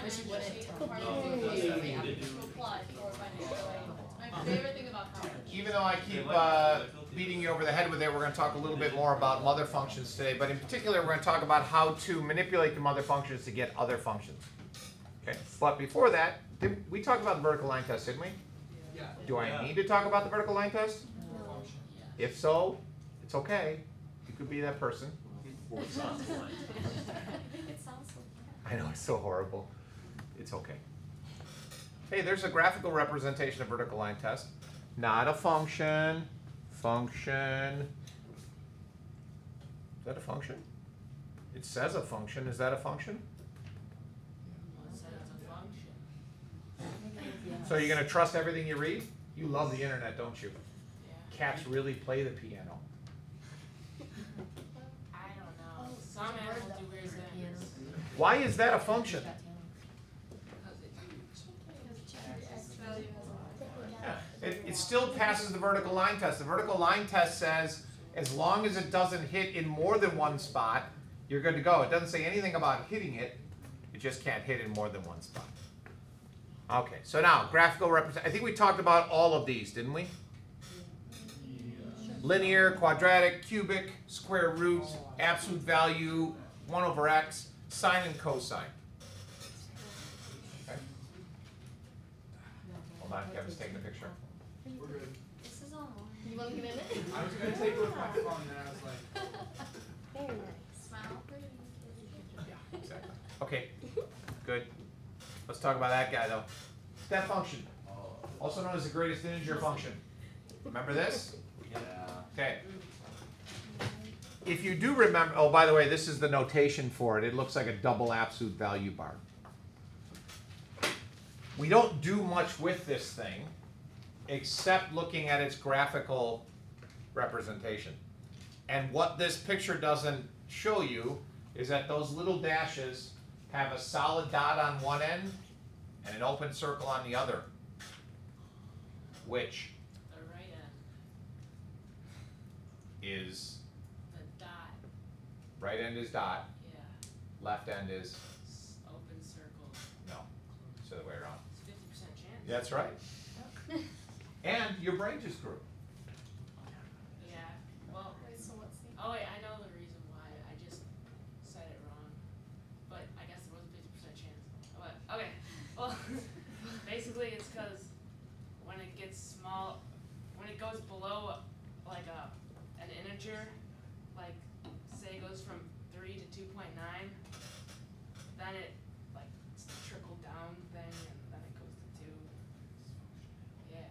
wish you wouldn't. My favorite thing about college. Even though I keep beating you over the head with it, we're going to talk a little bit more about mother functions today. But in particular, we're going to talk about how to manipulate the mother functions to get other functions. Okay. But before that, we talked about the vertical line test, didn't we? Yeah. Do I need to talk about the vertical line test? No. If so, it's okay. You could be that person. It sounds so I know, it's so horrible. It's okay. Hey, there's a graphical representation of vertical line test. Not a function. Function. Is that a function? It says a function. Is that a function? So you're going to trust everything you read? You love the internet, don't you? Yeah. Cats really play the piano. I don't know. Some animals do weird things. Why is that a function? Yeah. It still passes the vertical line test. The vertical line test says as long as it doesn't hit in more than one spot, you're good to go. It doesn't say anything about hitting it. It just can't hit in more than one spot. Okay, so now graphical representation. I think we talked about all of these, didn't we? Linear, quadratic, cubic, square root, absolute value, 1 over x, sine and cosine. Okay. Hold on, Kevin's taking a picture. We're good. This is all mine. You want to get in it? I was going to take it with my phone and I was like, Very nice. Smile pretty. Yeah, exactly. Okay, good. Let's talk about that guy though. Step function, also known as the greatest integer function. Remember this? yeah. Okay. If you do remember, oh, by the way, this is the notation for it. It looks like a double absolute value bar. We don't do much with this thing except looking at its graphical representation. And what this picture doesn't show you is that those little dashes have a solid dot on one end and an open circle on the other. Which The right end. is, The dot. right end is dot, Yeah. left end is, Open circle. no, it's the other way around. It's 50% chance. That's right. And your brain just grew. Yeah. Well. Wait, so what's the... Oh wait, I know the reason why. I just said it wrong. But I guess it was a 50% chance. But okay. Well, basically it's because when it gets small, when it goes below like an integer, like say it goes from 3 to 2.9, then it like it's the trickle down thing, and then it goes to 2. Yeah.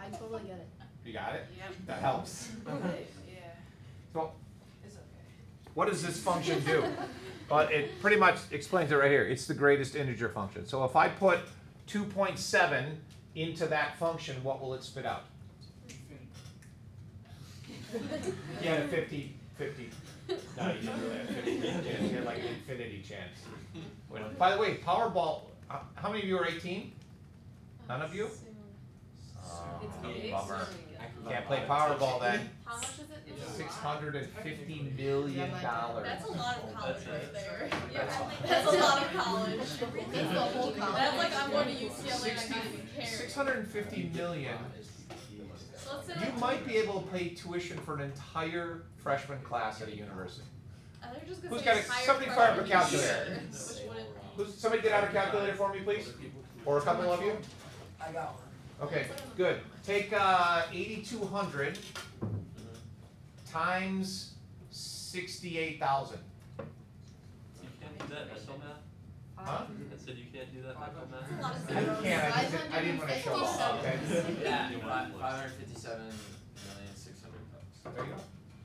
I totally get it. You got it? Yep. That helps. Yeah. So It's okay. what does this function do? Well, it pretty much explains it right here. It's the greatest integer function. So if I put 2.7 into that function, what will it spit out? Yeah, 50. No, you didn't really have 50. You had like an infinity chance. By the way, Powerball, how many of you are 18? None of you? It's Bummer. Can't play Powerball then. How much is it? $650 million. That's a lot of college right there. That's- That's a lot of college. That's the whole college. That's like I'm going to UCLA and I don't even care. $650 million. So let's say You might be able to pay tuition for an entire freshman class at a university. they're just gonna Who's say got a- entire somebody fire up a freshman calculator. year, which wouldn't- Somebody get out a calculator for me, please? Or a couple of you? I got one. Okay, good. Take 8,200 times 68,000. You can't do that mental math? Huh? I said you can't do that mental That's a math? lot of I zeros. can't, I didn't want to show off, okay? Yeah, 557,600,000. There you go.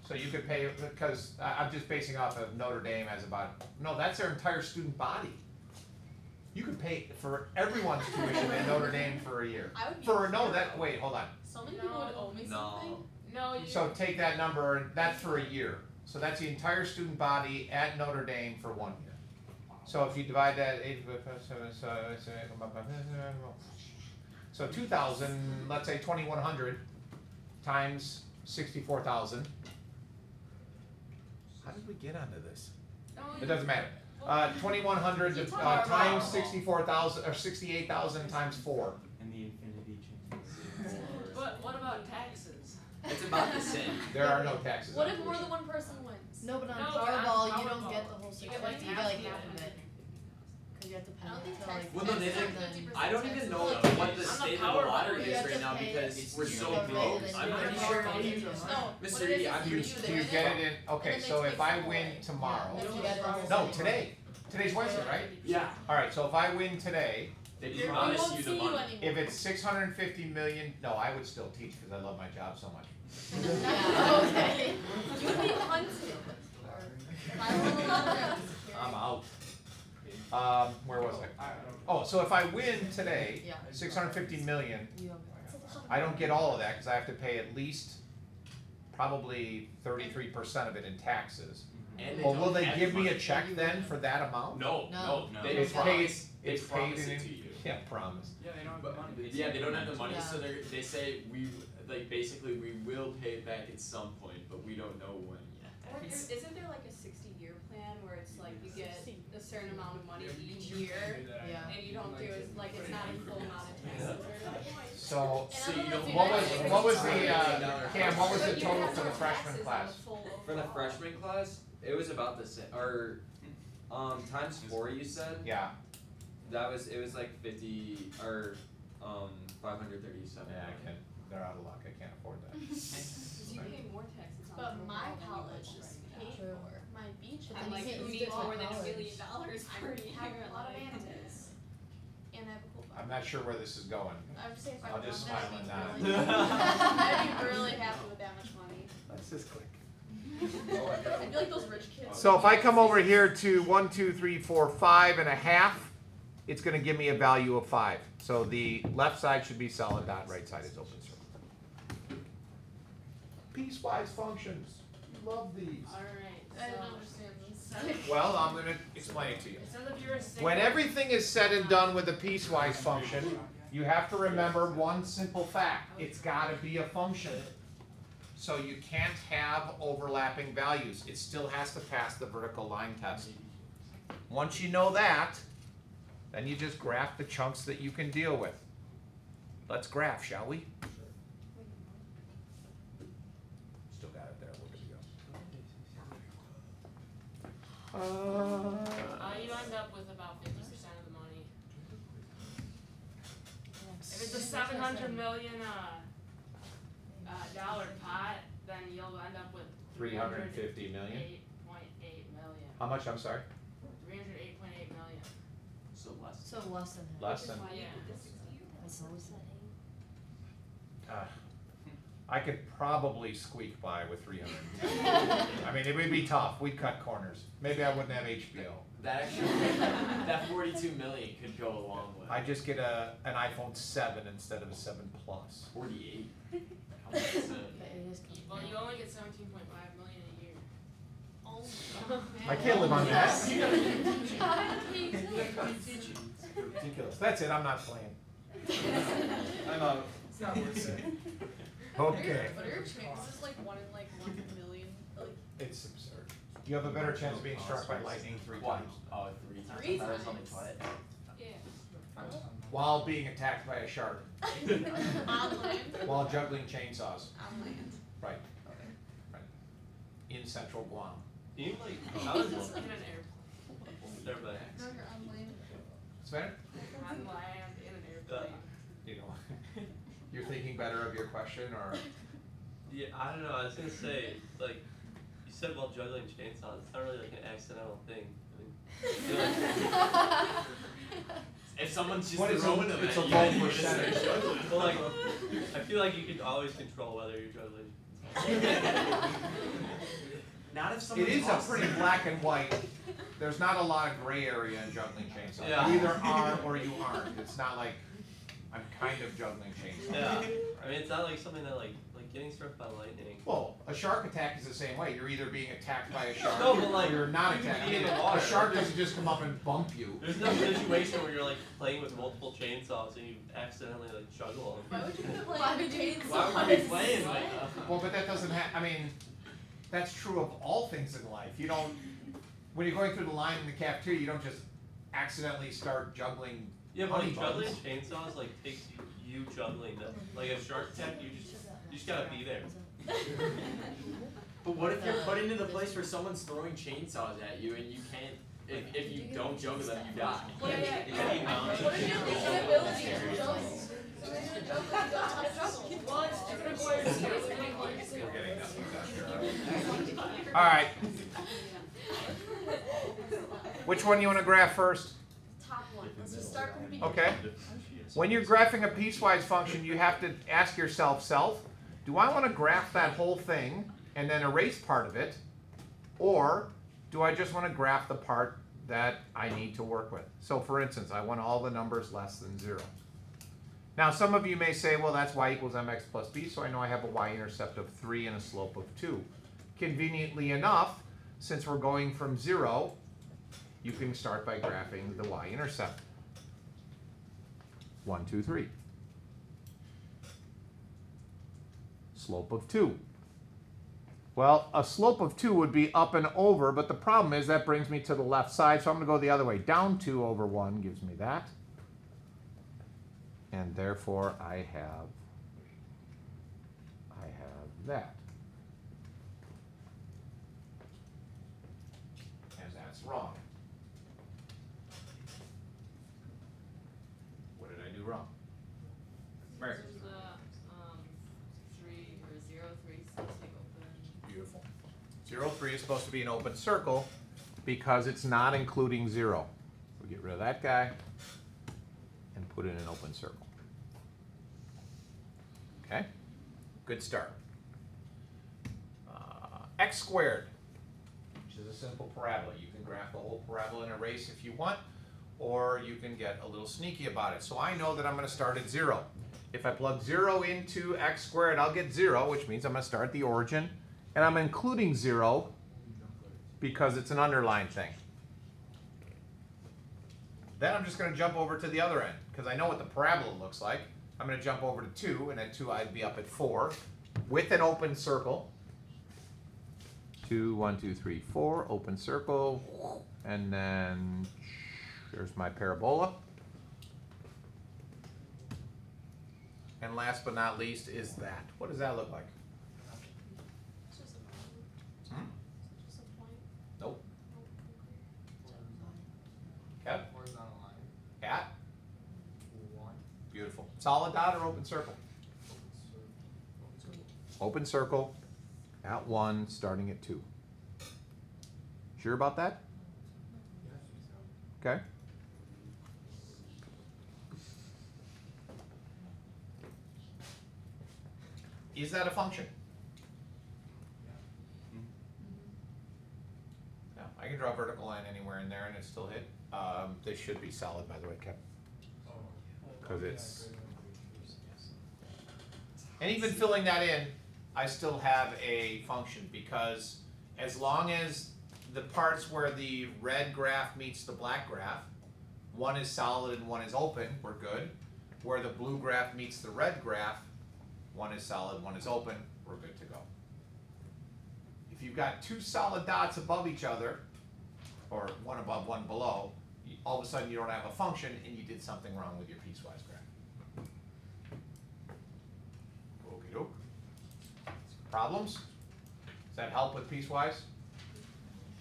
So you could pay, because I'm just basing off of Notre Dame as about, no, that's their entire student body. You could pay for everyone's tuition at Notre Dame for a year. I would be Wait, hold on. So many people would owe me something. No, you. So take that number, and that's for a year. So that's the entire student body at Notre Dame for 1 year. So if you divide that, so 2,000, let's say 2,100 times 64,000. How did we get onto this? No, It doesn't matter. 2100 times 64,000 or 68,000 times 4. And the infinity changes. But what about taxes? It's about the same. There are no taxes. What if more than one person wins? No, but on No, Powerball, on you don't Powerball. get the whole You 650. get, like, You get like half half of it. Because you have to pay I don't think it. So, tax. like, Well, no, they taxes think- are 50% I don't even taxes. know Like, what the I'm a state of the Powerball. lottery You is have right to now pay because it. we're You so have to pay broke. it, and I'm you pretty have to sure. pay it. No, Mr. what it Edie, is I'm is You, you you win get it, it in. Okay, and then so they if take I some win away. tomorrow. Then you get the whole No, thing. today. Today's Wednesday, right? Yeah. All right. So if I win today, They we promise won't you see the you money. anymore. if it's 650 million, no, I would still teach because I love my job so much. Yeah, okay. You'd be hunted. If I won the lottery. I'm out. Where was I? Oh, so if I win today, Yeah. 650 million, You don't I don't get all of that because I have to pay at least probably 33% of it in taxes. And Well, don't will they have give me a money. check then for that amount? No, No. no. They It's paid. promise. They It's paid promise in. it to you. Yeah, promise. Yeah, they don't have But, the money. yeah, they don't have the money, Yeah. so they say basically we will pay it back at some point, but we don't know when yet. Or isn't there like a 60-year plan where it's like you get a certain amount of money each year Yeah. and you don't do it, like it's not a full amount of taxes or So, So you don't. what was the Cam? What was the total for the freshman class? For the freshman class, it was about the same, or, times 4 you said? Yeah. It was like 50, or, 537. Yeah, I can't. They're out of luck. I can't afford that. Because you pay more taxes on But the my overall than you college would is right paid True. for. My beach But house. then now. you Like can't you use need it for more than $1 college. million I per year. have a lot of mantas. And I have a pool bar. I'm not sure where this is going. I'm just saying if I I'll just won that, smile and I'd nod. be really- I'd be really happy with that much money. Let's just click. I'd be like those rich kids. So if I come over here to 1, 2, 3, 4, 5.5, it's going to give me a value of 5. So the left side should be solid dot, right side is open circle. Piecewise functions. You love these. Alright, I didn't so understand this. Well, I'm going to explain it to you. it says if you're a single. When everything is said and done with a piecewise function, you have to remember one simple fact. It's got to be a function. So you can't have overlapping values. It still has to pass the vertical line test. Once you know that, then you just graph the chunks that you can deal with. Let's graph, shall we? Still got it there. We're good to go. You end up with about 50% of the money. If it's a 700 million dollar pot, then you'll end up with 350 million. 8.8 million. How much? I'm sorry. 308.8 million. So less. So less than half. Less than. Why you Yeah. did the 60 year? That's always that. I could probably squeak by with 300. I mean, it would be tough. We'd cut corners. Maybe I wouldn't have HBO. That actually, that 42 million could go a long way. I just get an iPhone 7 instead of a 7 Plus. 48. How much is it? But it is Well, you only get 17.5 million a year. Oh I can't live on that. my god. Ridiculous. That's it. I'm not playing. I'm out. It's not worth it. Okay. What are your chances? Like 1 in like 1 million? Like It's absurd. You have a better chance of being struck by lightning 3 times Oh, 3 times. 3 I thought it was only times. twice. Yeah. while being attacked by a shark on land. while juggling chainsaws. On land. Right. Right. In central Guam. Can you like, how is In an this? airplane. Never mind. No, you're on land. It's better? On land, in an airplane. You know, you're thinking better of your question, or Yeah, I don't know. I was gonna say, like, you said while juggling chainsaws. It's not really like an accidental thing. I feel like, If someone's just What is throwing a- them it's at a you, low then you just start percentage. juggling. well, like, I feel like you can always control whether you're juggling. Not if it someone's is a awesome. pretty black and white. There's not a lot of gray area in juggling chainsaws. Yeah. You either are or you aren't. It's not like I'm kind of juggling chainsaws. Yeah. I mean, it's not like something that like getting struck by lightning. Well, a shark attack is the same way. You're either being attacked by a shark No, but, like, or you're not you could attacked. be in the A water. shark doesn't just come up and bump you. There's no situation where you're like playing with multiple chainsaws and you accidentally like juggle them. Why would you be Why playing would you- chainsaws? Why would we be playing like that? Well, but that doesn't have. I mean, that's true of all things in life. You don't. when you're going through the line in the cafeteria, you don't just accidentally start juggling Yeah, but honey like juggling buns. chainsaws like takes you juggling them. Like a Shark Attack, you just gotta be there. But what if you're put into the place where someone's throwing chainsaws at you and you can't, if you don't juggle them, you die? Well, yeah. Yeah. What if you have the inability to juggle? Well, it requires skills. It requires skills. We're getting nothing done here. All right. Which one do you want to graph first? Top one. Let's just start from the beginning. Okay. When you're graphing a piecewise function, you have to ask yourself, do I want to graph that whole thing and then erase part of it? Or do I just want to graph the part that I need to work with? So for instance, I want all the numbers less than 0. Now some of you may say, well, that's y equals mx plus b, so I know I have a y-intercept of 3 and a slope of 2. Conveniently enough, since we're going from 0, you can start by graphing the y-intercept. 1, 2, 3. Slope of 2. Well, a slope of 2 would be up and over, but the problem is that brings me to the left side, so I'm going to go the other way. Down 2 over 1 gives me that. And therefore, I have that. And that's wrong. What did I do wrong? Mary. There's a 3 or 0, 3 something open. Beautiful. 0, 3 is supposed to be an open circle because it's not including 0. We'll get rid of that guy and put in an open circle. Okay? Good start. X squared, which is a simple parabola. You can graph the whole parabola and erase if you want, or you can get a little sneaky about it. So I know that I'm going to start at 0. If I plug 0 into x squared, I'll get 0, which means I'm going to start at the origin. And I'm including 0 because it's an underlined thing. Then I'm just going to jump over to the other end because I know what the parabola looks like. I'm going to jump over to 2, and at 2 I'd be up at 4 with an open circle. 2, 1, 2, 3, 4, open circle, and then there's my parabola. And last but not least is that. What does that look like? It's just a Hmm? Just a point. Nope. Kev? Horizontal line. At? 1. Beautiful. Solid dot or open circle? Open circle at 1, starting at 2. Sure about that? Okay. Is that a function? Yeah, I can draw a vertical line anywhere in there and it still hit. This should be solid, by the way, Kev. Because it's... And even filling that in, I still have a function because as long as the parts where the red graph meets the black graph, one is solid and one is open, we're good. Where the blue graph meets the red graph, one is solid, one is open, we're good to go. If you've got two solid dots above each other, or one above, one below, all of a sudden you don't have a function and you did something wrong with your piecewise graph. Okie doke. Problems? Does that help with piecewise?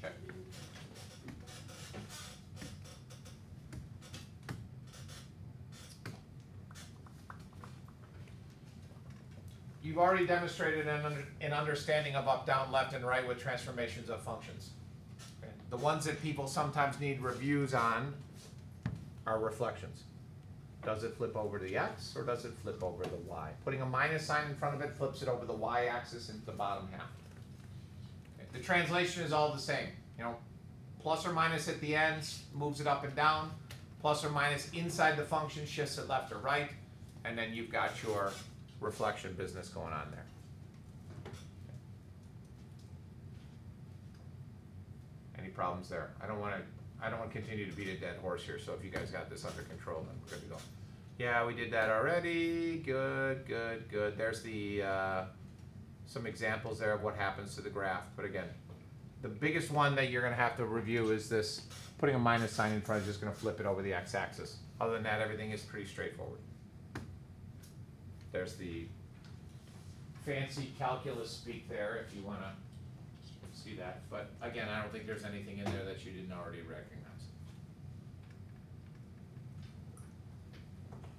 Okay. You've already demonstrated an understanding of up, down, left, and right with transformations of functions. Okay. The ones that people sometimes need reviews on are reflections. Does it flip over to the x or does it flip over to the y? Putting a minus sign in front of it flips it over the y-axis into the bottom half. Okay. The translation is all the same. You know, plus or minus at the ends moves it up and down. Plus or minus inside the function shifts it left or right. And then you've got your reflection business going on there. Any problems there? I don't want to continue to beat a dead horse here, so if you guys got this under control, then we're good to go. Yeah, we did that already. Good, good, good. There's the some examples there of what happens to the graph. But again, The biggest one that you're going to have to review is this, putting a minus sign in front is just going to flip it over the x-axis. Other than that, everything is pretty straightforward. There's the fancy calculus speak there if you want to see that. But again, I don't think there's anything in there that you didn't already recognize.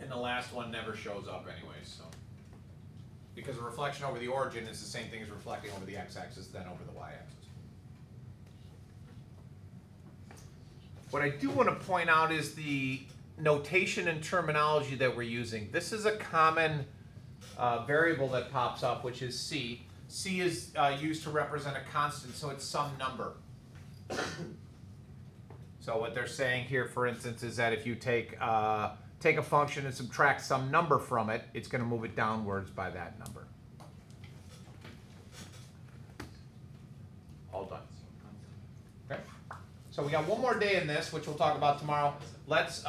And the last one never shows up anyways, so. Because a reflection over the origin is the same thing as reflecting over the x-axis, then over the y-axis. What I do want to point out is the notation and terminology that we're using. This is a common variable that pops up, which is c. C is used to represent a constant, so it's some number. So what they're saying here, for instance, is that if you take a function and subtract some number from it, it's going to move it downwards by that number. All done. Okay. So we got one more day in this, which we'll talk about tomorrow. Let's